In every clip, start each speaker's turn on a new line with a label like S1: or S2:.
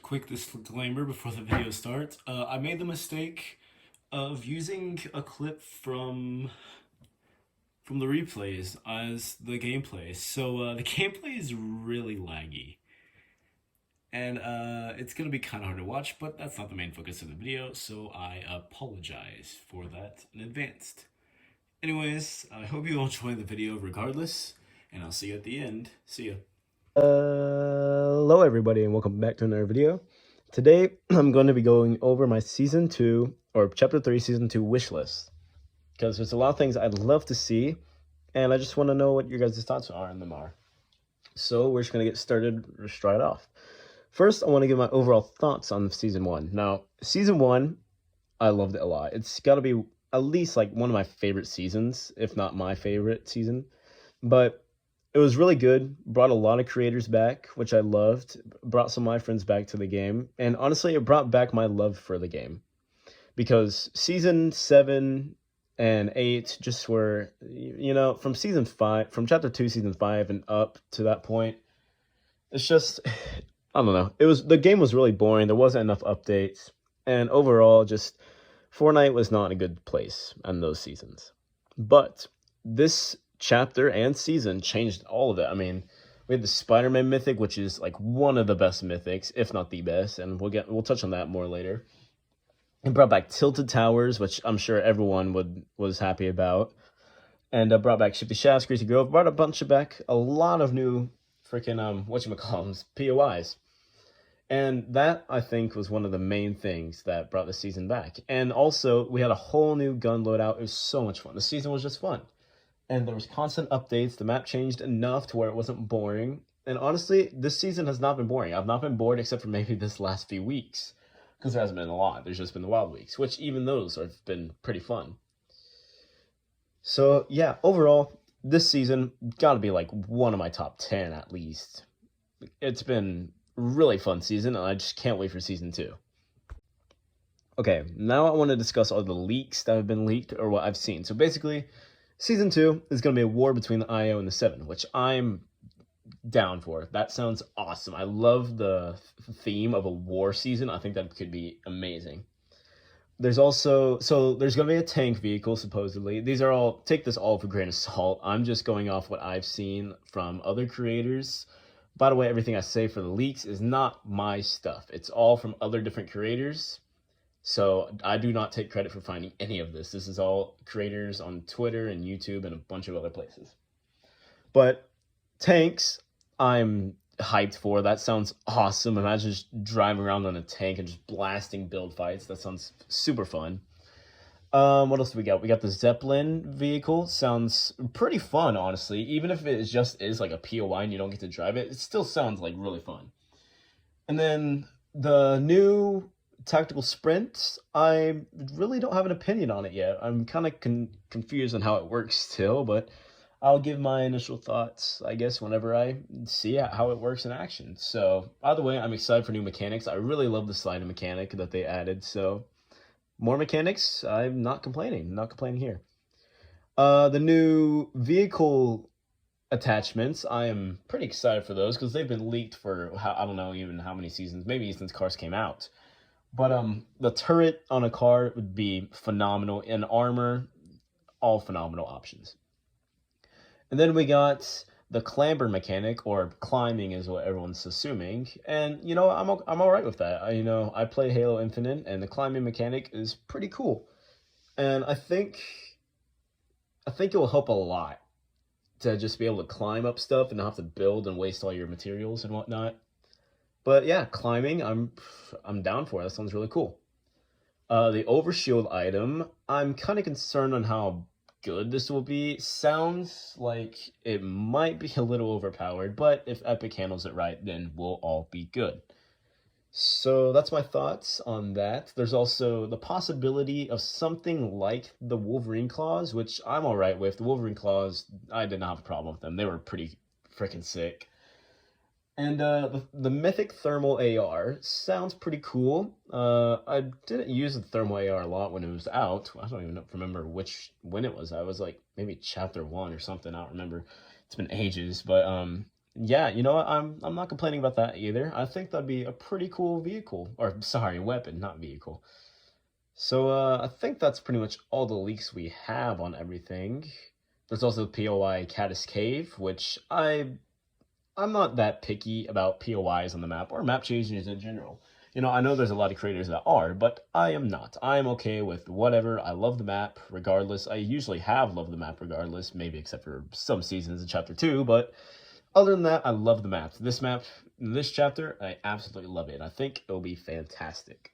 S1: quick disclaimer before the video starts. I made the mistake of using a clip from the replays as the gameplay. So the gameplay is really laggy. And it's gonna be kind of hard to watch, but that's not the main focus of the video, so I apologize for that in advance. Anyways, I hope you enjoy the video regardless, and I'll see you at the end. See ya.
S2: Hello everybody and welcome back to another video. Today I'm going to be going over my season 2 or chapter 3 season 2 wish list, because there's a lot of things I'd love to see and I just want to know what your guys' thoughts are on them are. So we're just going to get started right off. First, I want to give my overall thoughts on season 1. Now, season 1, I loved it a lot. It's got to be at least like one of my favorite seasons, if not my favorite season. But it was really good, brought a lot of creators back, which I loved, brought some of my friends back to the game, and honestly, it brought back my love for the game. Because season 7 and 8 just were, from season 5, from chapter 2, season 5, and up to that point, it's just, I don't know, the game was really boring, there wasn't enough updates, and overall, just, Fortnite was not in a good place in those seasons. But this chapter and season changed all of it. I mean, we had the Spider-Man mythic, which is like one of the best mythics, if not the best, and we'll touch on that more later. It brought back Tilted Towers, which I'm sure everyone was happy about, and brought back Shifty Shafts, Greasy Grove, brought a lot of new freaking whatchamacallits, POIs. And that, I think, was one of the main things that brought the season back. And also, we had a whole new gun loadout. It was so much fun. The season was just fun. And there was constant updates. The map changed enough to where it wasn't boring. And honestly, this season has not been boring. I've not been bored except for maybe this last few weeks, because there hasn't been a lot. There's just been the wild weeks, which even those have been pretty fun. So yeah, overall, this season gotta be like one of my top 10 at least. It's been a really fun season, and I just can't wait for season 2. Okay, now I want to discuss all the leaks that have been leaked, or what I've seen. So basically, Season 2 is going to be a war between the IO and the 7, which I'm down for. That sounds awesome. I love the theme of a war season. I think that could be amazing. There's also, there's going to be a tank vehicle, supposedly. These are all, take this all with a grain of salt. I'm just going off what I've seen from other creators. By the way, everything I say for the leaks is not my stuff. It's all from other different creators. So I do not take credit for finding any of this. This is all creators on Twitter and YouTube and a bunch of other places. But tanks, I'm hyped for. That sounds awesome. Imagine just driving around on a tank and just blasting build fights. That sounds super fun. What else do we got? We got the Zeppelin vehicle. Sounds pretty fun, honestly. Even if it just is like a POI and you don't get to drive it, it still sounds like really fun. And then the new tactical sprint, I really don't have an opinion on it yet. I'm kind of confused on how it works still, but I'll give my initial thoughts, I guess, whenever I see how it works in action. So, by the way, I'm excited for new mechanics. I really love the sliding mechanic that they added, so more mechanics, I'm not complaining. Not complaining here. The new vehicle attachments, I am pretty excited for those, because they've been leaked for, I don't know even how many seasons, maybe since cars came out. But the turret on a car would be phenomenal. And armor, all phenomenal options. And then we got the clamber mechanic, or climbing is what everyone's assuming. And, I'm all right with that. I play Halo Infinite, and the climbing mechanic is pretty cool. And I think it will help a lot to just be able to climb up stuff and not have to build and waste all your materials and whatnot. But yeah, climbing, I'm down for it. That sounds really cool. The overshield item, I'm kind of concerned on how good this will be. Sounds like it might be a little overpowered, but if Epic handles it right, then we'll all be good. So that's my thoughts on that. There's also the possibility of something like the Wolverine claws, which I'm all right with. The Wolverine claws, I did not have a problem with them. They were pretty freaking sick. And the Mythic Thermal AR sounds pretty cool. I didn't use the Thermal AR a lot when it was out. I don't even remember when it was. I was like maybe chapter 1 or something. I don't remember. It's been ages, but Yeah, you know what? I'm not complaining about that either. I think that'd be a pretty cool vehicle, or sorry, weapon, not vehicle. So I think that's pretty much all the leaks we have on everything. There's also POI Caddis Cave, which I'm not that picky about POIs on the map or map changes in general. You know, I know there's a lot of creators that are, but I am not. I am okay with whatever. I love the map regardless. I usually have loved the map regardless, maybe except for some seasons in Chapter 2, but other than that, I love the map. This map, this chapter, I absolutely love it. I think it'll be fantastic.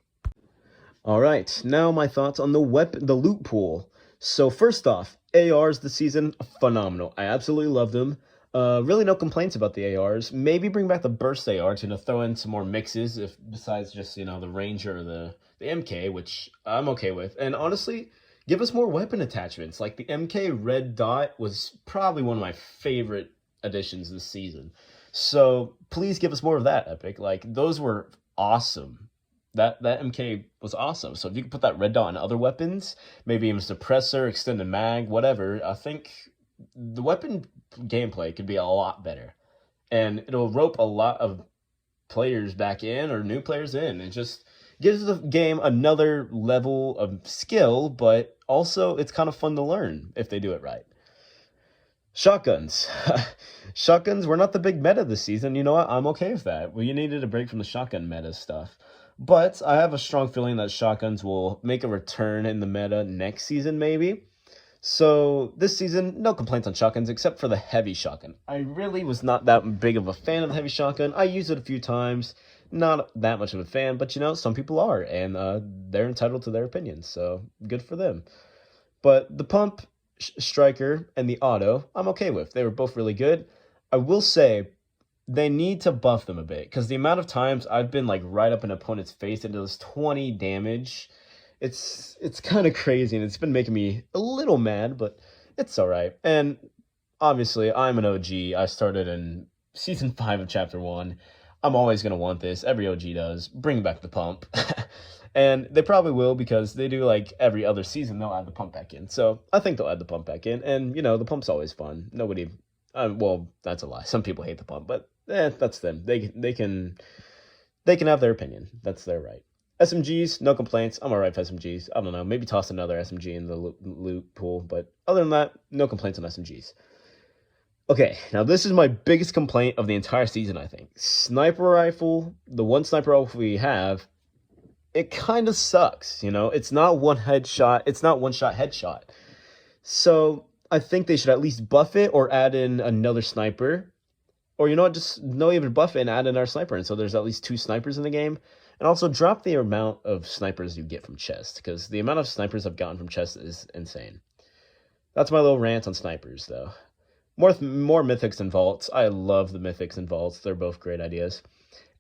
S2: All right, now my thoughts on the loot pool. So first off, ARs this season, phenomenal. I absolutely love them. Really no complaints about the ARs. Maybe bring back the burst ARs, throw in some more mixes if besides just, the Ranger or the MK, which I'm okay with. And honestly, give us more weapon attachments. Like the MK Red Dot was probably one of my favorite additions this season. So please give us more of that, Epic. Like those were awesome. That MK was awesome. So if you could put that red dot on other weapons, maybe even suppressor, extended mag, whatever, I think the weapon gameplay could be a lot better. And it'll rope a lot of players back in or new players in. It just gives the game another level of skill, but also it's kind of fun to learn if they do it right. Shotguns. Shotguns were not the big meta this season. You know what? I'm okay with that. We needed a break from the shotgun meta stuff. But I have a strong feeling that shotguns will make a return in the meta next season, maybe. So this season, no complaints on shotguns except for the heavy shotgun. I really was not that big of a fan of the heavy shotgun. I used it a few times. Not that much of a fan, but some people are, and they're entitled to their opinions, so good for them. But the pump, striker, and the auto, I'm okay with. They were both really good. I will say they need to buff them a bit because the amount of times I've been like right up an opponent's face and does 20 damage, it's kind of crazy and it's been making me a little mad, but it's all right. And obviously, I'm an OG. I started in season 5 of Chapter 1. I'm always gonna want this. Every OG does. Bring back the pump. And they probably will because they do like every other season they'll add the pump back in. So I think they'll add the pump back in. And the pump's always fun. Nobody well, that's a lie. Some people hate the pump, but that's them. They can have their opinion. That's their right. SMGs, no complaints. I'm alright with SMGs. I don't know. Maybe toss another SMG in the loot pool, but other than that, no complaints on SMGs. Okay, now this is my biggest complaint of the entire season, I think. Sniper rifle, the one sniper rifle we have, it kind of sucks, It's not one headshot. It's not one-shot headshot. So I think they should at least buff it or add in another sniper. Or just no even buff it and add another sniper. And so there's at least 2 snipers in the game. And also drop the amount of snipers you get from chest. Because the amount of snipers I've gotten from chest is insane. That's my little rant on snipers, though. More mythics and vaults. I love the mythics and vaults. They're both great ideas.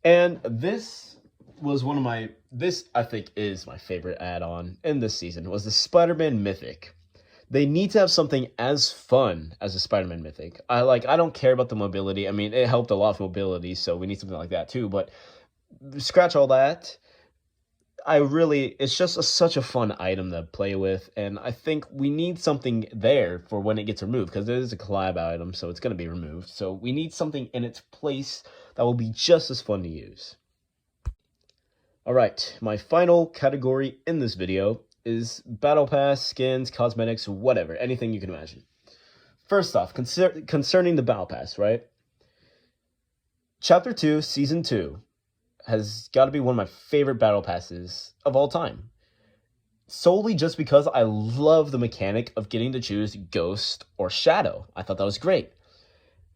S2: And this was this I think is my favorite add-on in this season, was the Spider-Man Mythic. They need to have something as fun as a Spider-Man Mythic. I don't care about the mobility. I mean, it helped a lot of mobility, so we need something like that too. But scratch all that. It's just such a fun item to play with, and I think we need something there for when it gets removed, because it is a collab item, so it's going to be removed. So we need something in its place that will be just as fun to use. All right, my final category in this video is Battle Pass, skins, cosmetics, whatever, anything you can imagine. First off, concerning the Battle Pass, right? Chapter 2, Season 2 has got to be one of my favorite battle passes of all time. Solely just because I love the mechanic of getting to choose Ghost or Shadow. I thought that was great.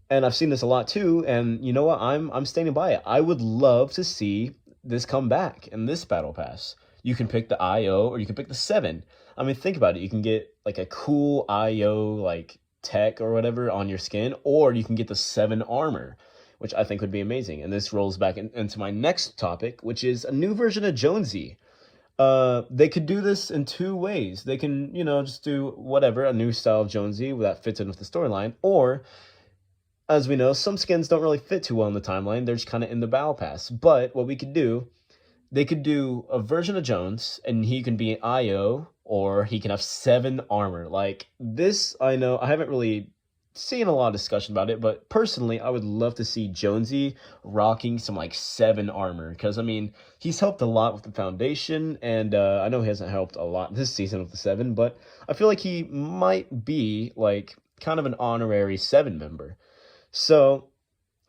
S2: And I've seen this a lot too, and you know what? I'm standing by it. I would love to see this come back in this battle pass. You can pick the IO or you can pick the 7. I mean, think about it. You can get like a cool IO like tech or whatever on your skin, or you can get the 7 armor, which I think would be amazing. And this rolls back into my next topic, which is a new version of Jonesy. They could do this in 2 ways. They can, just do whatever, a new style of Jonesy that fits in with the storyline. Or, as we know, some skins don't really fit too well in the timeline. They're just kind of in the battle pass. But what we could do, they could do a version of Jones, and he can be an IO, or he can have 7 armor. Like, this, I know, I haven't really seeing a lot of discussion about it, but personally, I would love to see Jonesy rocking some like 7 armor, because I mean, he's helped a lot with the foundation, and I know he hasn't helped a lot this season with the 7, but I feel like he might be like kind of an honorary 7 member. So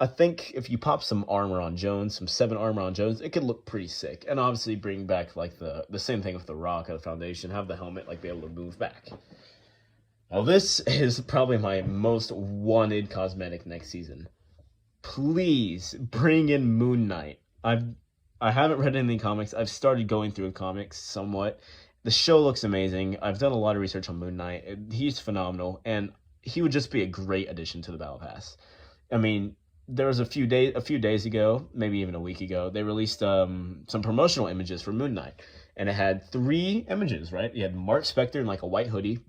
S2: I think if you pop some armor on Jones, some 7 armor on Jones, it could look pretty sick. And obviously bring back like the same thing with the rock of the foundation, have the helmet like be able to move back. Now this is probably my most wanted cosmetic next season. Please bring in Moon Knight. I haven't read any comics. I've started going through comics somewhat. The show looks amazing. I've done a lot of research on Moon Knight. He's phenomenal, and he would just be a great addition to the Battle Pass. I mean, there was a few days ago, maybe even a week ago, they released some promotional images for Moon Knight, and it had 3 images, right? You had Mark Spector in like a white hoodie,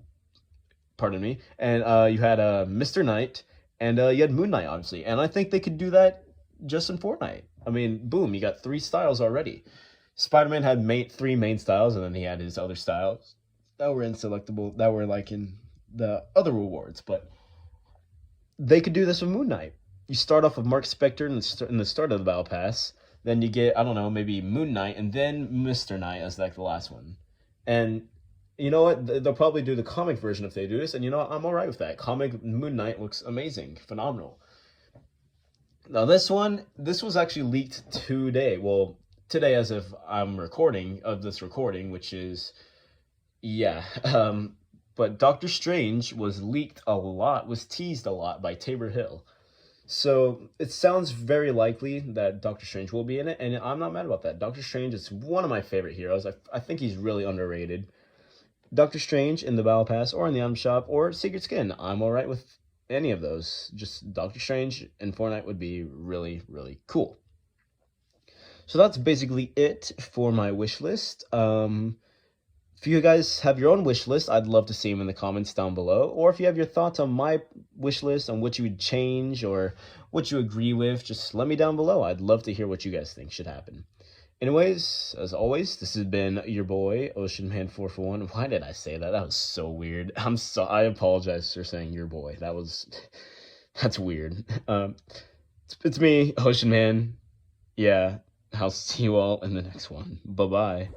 S2: pardon me, and you had Mr. Knight, and you had Moon Knight, obviously. And I think they could do that just in Fortnite. I mean, boom, you got 3 styles already. Spider-Man had 3 main styles, and then he had his other styles that were in selectable, that were like in the other rewards. But they could do this with Moon Knight. You start off with Mark Spector in the start of the Battle Pass, then you get, I don't know, maybe Moon Knight, and then Mr. Knight as like the last one. And you know what? They'll probably do the comic version if they do this, and you know what? I'm all right with that. Comic Moon Knight looks amazing, phenomenal. Now this was actually leaked today. Well, today as if I'm recording of this recording, which is, yeah. But Doctor Strange was leaked a lot, was teased a lot by Tabor Hill. So it sounds very likely that Doctor Strange will be in it, and I'm not mad about that. Doctor Strange is one of my favorite heroes. I think he's really underrated. Doctor Strange in the Battle Pass, or in the item shop, or Secret Skin. I'm alright with any of those. Just Doctor Strange in Fortnite would be really, really cool. So that's basically it for my wish list. If you guys have your own wish list, I'd love to see them in the comments down below. Or if you have your thoughts on my wish list, on what you would change or what you agree with, just let me down below. I'd love to hear what you guys think should happen. Anyways, as always, this has been your boy, OceanMan441. Why did I say that? That was so weird. I apologize for saying your boy. That's weird. It's me, Ocean Man. Yeah, I'll see you all in the next one. Bye-bye.